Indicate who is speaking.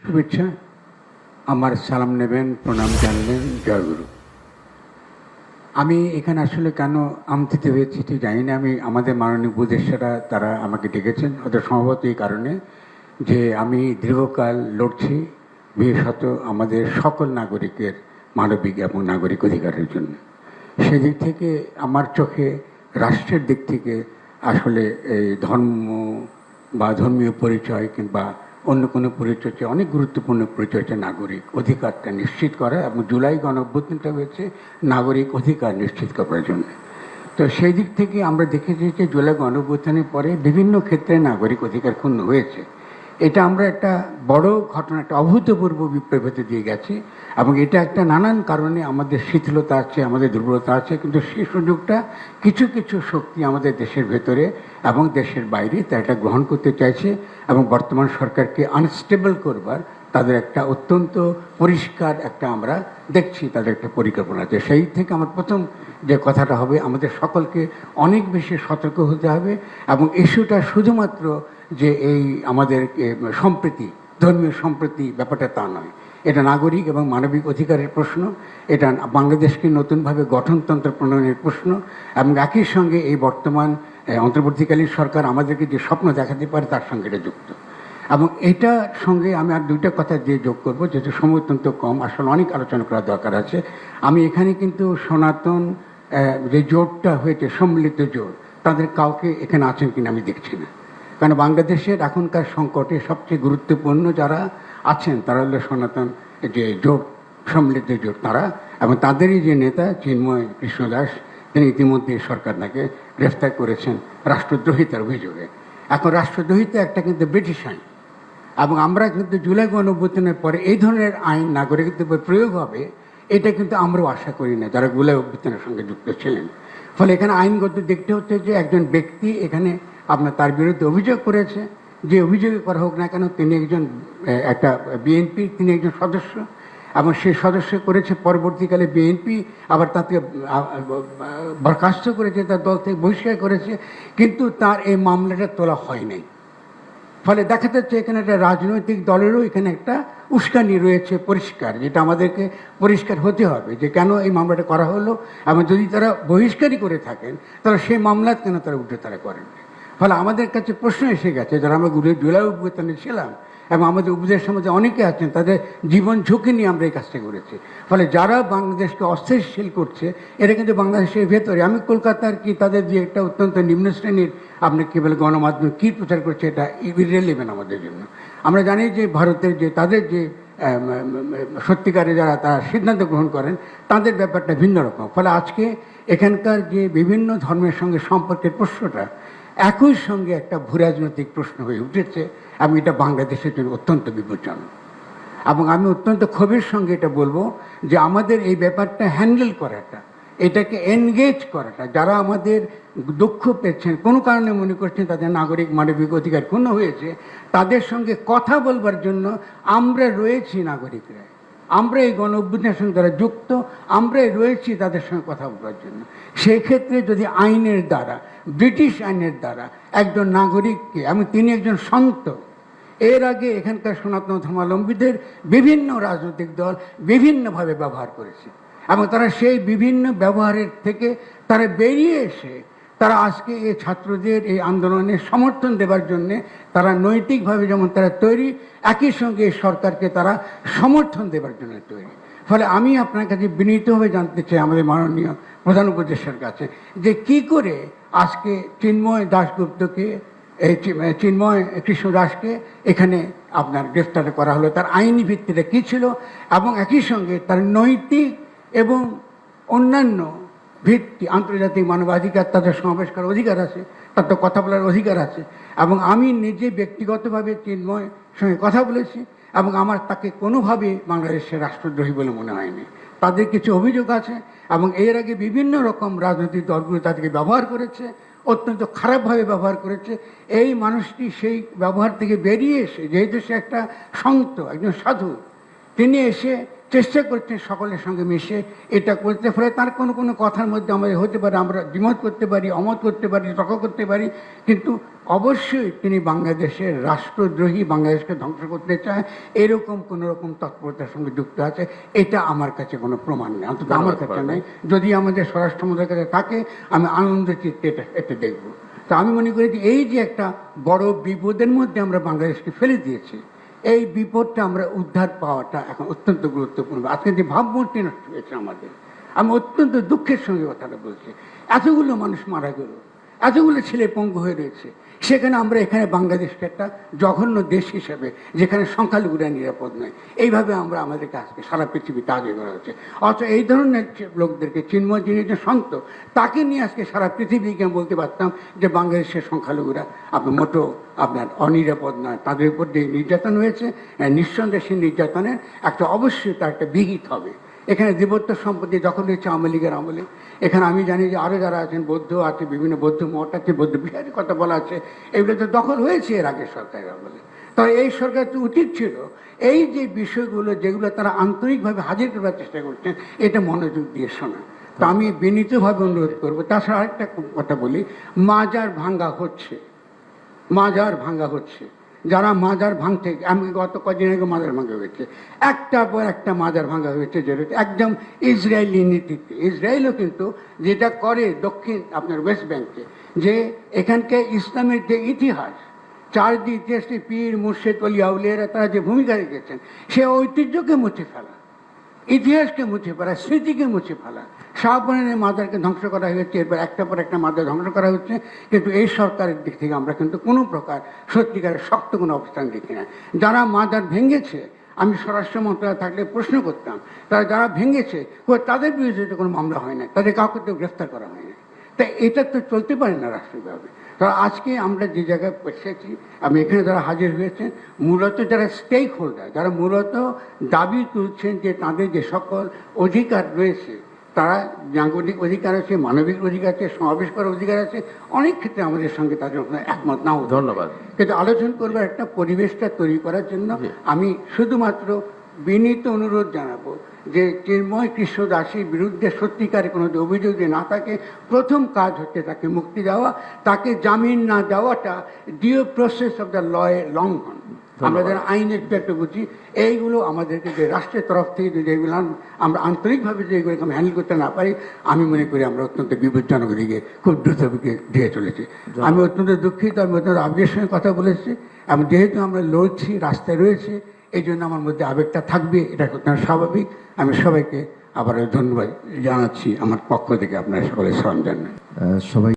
Speaker 1: শুভেচ্ছা। আমার সালাম নেবেন, প্রণাম জানবেন। জয়গুরু। আমি এখানে আসলে কেন আমন্ত্রিত হয়েছি ঠিক জানি না। আমি আমাদের মাননীয় উপদেষ্টারা তারা আমাকে ডেকেছেন, ওদের সম্ভবত এই কারণে যে আমি দীর্ঘকাল লড়ছি বিশেষত আমাদের সকল নাগরিকের মানবিক এবং নাগরিক অধিকারের জন্য। সেদিক থেকে আমার চোখে রাষ্ট্রের দিক থেকে আসলে এই ধর্ম বা ধর্মীয় পরিচয় কিংবা অন্য কোনো পরিচয় চেয়ে অনেক গুরুত্বপূর্ণ পরিচয় হচ্ছে নাগরিক অধিকারটা নিশ্চিত করা, এবং জুলাই গণঅভ্যুত্থানটা হয়েছে নাগরিক অধিকার নিশ্চিত করার জন্য। তো সেই দিক থেকে আমরা দেখেছি যে জুলাই গণঅভ্যুত্থানের পরে বিভিন্ন ক্ষেত্রে নাগরিক অধিকার ক্ষুণ্ণ হয়েছে। এটা আমরা একটা বড় ঘটনা, একটা অভূতপূর্ব বিপ্লব দিয়ে গেছি, এবং এটা একটা নানান কারণে আমাদের শিথিলতা আছে, আমাদের দুর্বলতা আছে, কিন্তু সেই সুযোগটা কিছু কিছু শক্তি আমাদের দেশের ভেতরে এবং দেশের বাইরে তা এটা গ্রহণ করতে চাইছে, এবং বর্তমান সরকারকে আনস্টেবল করবার তাদের একটা অত্যন্ত পরিষ্কার একটা আমরা দেখছি তাদের একটা পরিকল্পনা আছে। সেই থেকে আমার প্রথম যে কথাটা হবে, আমাদের সকলকে অনেক বেশি সতর্ক হতে হবে, এবং ইস্যুটা শুধুমাত্র যে এই আমাদের সম্প্রীতি, ধর্মীয় সম্প্রীতি ব্যাপারটা তা নয়। এটা নাগরিক এবং মানবিক অধিকারের প্রশ্ন, এটা বাংলাদেশকে নতুনভাবে গঠনতন্ত্র প্রণয়নের প্রশ্ন, এবং একই সঙ্গে এই বর্তমান অন্তর্বর্তীকালীন সরকার আমাদেরকে যে স্বপ্ন দেখাতে পারে তার সঙ্গে এটা যুক্ত। এবং এটার সঙ্গে আমি আর দুইটা কথা দিয়ে যোগ করবো, যেহেতু সময় অত্যন্ত কম, আসলে অনেক আলোচনা করার দরকার আছে। আমি এখানে কিন্তু সনাতন যে জোটটা হয়েছে, সম্মিলিত জোট, তাদের কাউকে এখানে আছেন কিনা আমি দেখছি না। কারণ বাংলাদেশের এখনকার সংকটে সবচেয়ে গুরুত্বপূর্ণ যারা আছেন তারা হলো সনাতন যে জোট, সম্মিলিত জোট তারা, এবং তাদেরই যে নেতা চিন্ময় কৃষ্ণ দাস, তিনি ইতিমধ্যে সরকার তাকে গ্রেফতার করেছেন রাষ্ট্রদ্রোহিতার অভিযোগে। এখন রাষ্ট্রদ্রোহিতা একটা কিন্তু ব্রিটিশ আইন, এবং আমরা কিন্তু জুলাই গণঅভ্যুত্থানের পরে এই ধরনের আইন নাগরিকত্বের উপর প্রয়োগ হবে এটা কিন্তু আমরাও আশা করি না যারা জুলাই অভ্যুত্থানের সঙ্গে যুক্ত ছিলেন। ফলে এখানে আইনগত দেখতে হচ্ছে যে একজন ব্যক্তি এখানে আপনার তার বিরুদ্ধে অভিযোগ করেছে, যে অভিযোগে করা হোক না কেন, তিনি একজন একটা বিএনপি, তিনি একজন সদস্য, এবং সেই সদস্য করেছে, পরবর্তীকালে বিএনপি আবার তাকে বরখাস্ত করেছে, তার দল থেকে বহিষ্কার করেছে, কিন্তু তার এই মামলাটা তোলা হয় নাই। ফলে দেখা যাচ্ছে এখানে একটা রাজনৈতিক দলেরও এখানে একটা উস্কানি রয়েছে পরিষ্কার, যেটা আমাদেরকে পরিষ্কার হতে হবে যে কেন এই মামলাটা করা হলো, এবং যদি তারা বহিষ্কারই করে থাকেন তাহলে সেই মামলা কেন তারা উঠে তারা করেন। ফলে আমাদের কাছে প্রশ্ন এসে গেছে, যারা আমরা জুলাই অভ্যুত্থানে ছিলাম এবং আমাদের উপদেশের মধ্যে অনেকে আছেন, তাদের জীবন ঝুঁকি নিয়ে আমরা এই কাজটা করেছি। ফলে যারা বাংলাদেশকে অস্থিতিশীল করছে এরা কিন্তু বাংলাদেশের ভেতরে, আমি কলকাতার কি তাদের যে একটা অত্যন্ত নিম্ন শ্রেণীর আপনি কী বলে গণমাধ্যম কী প্রচার করছে, এটা ইরেলেভেন্ট আমাদের জন্য। আমরা জানি যে ভারতের যে তাদের যে সত্যিকারে যারা তারা সিদ্ধান্ত গ্রহণ করেন তাদের ব্যাপারটা ভিন্ন রকম। ফলে আজকে এখানকার যে বিভিন্ন ধর্মের সঙ্গে সম্পর্কের প্রশ্নটা একই সঙ্গে একটা ভূরাজনৈতিক প্রশ্ন হয়ে উঠেছে, এবং এটা বাংলাদেশের জন্য অত্যন্ত বিপজ্জনক। এবং আমি অত্যন্ত ক্ষোভের সঙ্গে এটা বলবো যে আমাদের এই ব্যাপারটা হ্যান্ডেল করাটা, এটাকে এনগেজ করাটা, যারা আমাদের দুঃখ পেয়েছেন, কোনো কারণে মনে করছেন তাদের নাগরিক মানবিক অধিকার ক্ষুণ্ণ হয়েছে, তাদের সঙ্গে কথা বলবার জন্য আমরা রয়েছি নাগরিকরা, আমরা এই গণ অভ্যুত্থানের সঙ্গে যারা যুক্ত, আমরাই রয়েছি তাদের সঙ্গে কথা বলার জন্য। সেক্ষেত্রে যদি আইনের দ্বারা, ব্রিটিশ আইনের দ্বারা একজন নাগরিককে, এবং তিনি একজন সন্ত, এর আগে এখানকার সনাতন ধর্মাবলম্বীদের বিভিন্ন রাজনৈতিক দল বিভিন্নভাবে ব্যবহার করেছে, এবং তারা সেই বিভিন্ন ব্যবহারের থেকে তারা বেরিয়ে এসে তারা আজকে এই ছাত্রদের এই আন্দোলনের সমর্থন দেবার জন্যে তারা নৈতিকভাবে যেমন তারা তৈরি, একই সঙ্গে এই সরকারকে তারা সমর্থন দেবার জন্য তৈরি। ফলে আমি আপনার কাছে বিনীতভাবে জানতে চাই আমাদের মাননীয় প্রধান উপদেষ্টার কাছে, যে কি করে আজকে চিন্ময় দাশগুপ্তকে, এই চিন্ময় কৃষ্ণ দাসকে এখানে আপনার গ্রেফতার করা হলো, তার আইনি ভিত্তিটা কী ছিল, এবং একই সঙ্গে তার নৈতিক এবং অন্যান্য ভিত্তি, আন্তর্জাতিক মানবাধিকার, তাদের সমাবেশ করার অধিকার আছে, তার তো কথা বলার অধিকার আছে। এবং আমি নিজে ব্যক্তিগতভাবে চিন্ময়ের সঙ্গে কথা বলেছি, এবং আমার তাকে কোনোভাবে বাংলাদেশের রাষ্ট্রদ্রোহী বলে মনে হয়নি। তাদের কিছু অভিযোগ আছে, এবং এর আগে বিভিন্ন রকম রাজনৈতিক দলগুলো তাদেরকে ব্যবহার করেছে, অত্যন্ত খারাপভাবে ব্যবহার করেছে। এই মানুষটি সেই ব্যবহার থেকে বেরিয়ে এসে, যেহেতু সে একটা সন্ত, একজন সাধু, তিনি এসে চেষ্টা করছেন সকলের সঙ্গে মিশে এটা করতে, ফলে তার কোনো কোনো কথার মধ্যে আমাদের হতে পারে আমরা দ্বিমত করতে পারি, অমত করতে পারি, তর্ক করতে পারি, কিন্তু অবশ্যই তিনি বাংলাদেশের রাষ্ট্রদ্রোহী, বাংলাদেশকে ধ্বংস করতে চায় এরকম কোনো রকম তৎপরতার সঙ্গে যুক্ত আছে। এটা আমার কাছে কোনো প্রমাণ নেই, অন্তত আমার কাছে নেই। যদি আমাদের স্বরাষ্ট্র মন্ত্রীর কাছে থাকে আমি আনন্দ চিত্তে এটা দেখব। তো আমি মনে করি যে এই যে একটা বড় বিপদের মধ্যে আমরা বাংলাদেশকে ফেলে দিয়েছি, এই বিপদটা আমরা উদ্ধার পাওয়াটা এখন অত্যন্ত গুরুত্বপূর্ণ। আজকে যে ভাবমূর্তি নষ্ট হয়েছে আমাদের, আমি অত্যন্ত দুঃখের সঙ্গে কথাটা বলছি। এতগুলো মানুষ মারা গেল, এতগুলো ছেলে পঙ্গু হয়ে রয়েছে, সেখানে আমরা এখানে বাংলাদেশকে একটা জঘন্য দেশ হিসেবে, যেখানে সংখ্যালঘুরা নিরাপদ নয়, এইভাবে আমরা আমাদেরকে আজকে সারা পৃথিবীতে আগে করা হচ্ছে। অথচ এই ধরনের লোকদেরকে, চিন্ময় যিনি যে সন্ত, তাকে নিয়ে আজকে সারা পৃথিবীকে বলতে পারতাম যে বাংলাদেশের সংখ্যালঘুরা আপনার মোটো আপনার অনিরাপদ নয়, তাদের উপর যে নির্যাতন হয়েছে, নিঃসন্দেহে সেই নির্যাতনের একটা অবশ্যই তার একটা বিহিত হবে। এখানে দেবত্ব সম্পত্তি দখল হয়েছে আওয়ামী লীগের আমলে। এখানে আমি জানি যে আরও যারা আছেন, বৌদ্ধ আছে, বিভিন্ন বৌদ্ধ মঠ আছে, বৌদ্ধ বিহারের কথা বলা আছে, এগুলো তো দখল হয়েছে এর আগে সরকারের আমলে। তবে এই সরকার তো উচিত ছিল এই যে বিষয়গুলো যেগুলো তারা আন্তরিকভাবে হাজির করার চেষ্টা করছেন, এটা মনোযোগ দিয়ে শোনা। তো আমি বিনীতভাবে অনুরোধ করবো। তাছাড়া আরেকটা কথা বলি, মাজার ভাঙ্গা হচ্ছে, মাজার ভাঙ্গা হচ্ছে। যারা মাজার ভাঙতে, আমি গত কদিন আগে মাজার ভাঙ্গা হয়েছে, একটার পর একটা মাজার ভাঙ্গা হয়েছে, যেটা একদম ইসরায়েলি নীতিতে। ইসরায়েলও কিন্তু যেটা করে দক্ষিণ আপনার ওয়েস্ট ব্যাংকে, যে এখানকে ইসলামের যে ইতিহাস, চারদিক ইতিহাসে পীর মুর্শেদ অলি আউলিয়ারা তারা যে ভূমিকা রেখেছেন, সে ঐতিহ্যকে মুছে ফেলা, ইতিহাসকে মুছে ফেলা, স্মৃতিকে মুছে ফেলা। শাহপুরানের মাজারকে ধ্বংস করা হয়েছে, এরপর একটা পর একটা মাজার ধ্বংস করা হচ্ছে। কিন্তু এই সরকারের দিক থেকে আমরা কিন্তু কোনো প্রকার সত্যিকারের শক্ত কোনো অবস্থান দেখি না। যারা মাজার ভেঙেছে, আমি স্বরাষ্ট্র মন্ত্রণালয় থাকলে প্রশ্ন করতাম, তারা যারা ভেঙেছে তাদের বিরুদ্ধে কোনো মামলা হয় না, তাদের কাউকে তো গ্রেফতার করা হয় না। তাই এটা তো চলতে পারে না রাষ্ট্রীয়ভাবে। তো আজকে আমরা যে জায়গায় পৌঁছেছি, আমি এখানে যারা হাজির হয়েছেন, মূলত যারা স্টেক হোল্ডার, যারা মূলত দাবি তুলছেন যে তাদের যে সকল অধিকার রয়েছে, তারা নাগরিক অধিকার আছে, মানবিক অধিকার আছে, সমাবেশ করার অধিকার আছে, অনেক ক্ষেত্রে আমাদের সঙ্গে তাদের একমত নাও।
Speaker 2: ধন্যবাদ।
Speaker 1: কিন্তু আলোচনা করবার একটা পরিবেশটা তৈরি করার জন্য আমি শুধুমাত্র বিনীত অনুরোধ জানাবো যে চিন্ময় কৃষ্ণ দাসের বিরুদ্ধে সত্যিকারের কোনো অভিযোগ যে না থাকে, প্রথম কাজ হচ্ছে তাকে মুক্তি দেওয়া, তাকে জামিন না দেওয়াটা due process of the law এর লঙ্ঘন। আমরা যারা আইনের একটু বুঝি, এইগুলো আমাদেরকে যে রাষ্ট্রের তরফ থেকে যদি এগুলো আমরা আন্তরিকভাবে যে এগুলোকে আমি হ্যান্ডেল করতে না পারি, আমি মনে করি আমরা অত্যন্ত বিপজ্জনক দিকে খুব দ্রুত দিয়ে চলেছি। আমি অত্যন্ত দুঃখিত, আমি অত্যন্ত আবেগের সঙ্গে কথা বলেছি, এবং যেহেতু আমরা লড়ছি, রাস্তায় রয়েছে, এই জন্য আমার মধ্যে আবেগটা থাকবে, এটা স্বাভাবিক। আমি সবাইকে আবার ধন্যবাদ জানাচ্ছি আমার পক্ষ থেকে, আপনারা সকলে সালাম জানাই।
Speaker 3: সবাই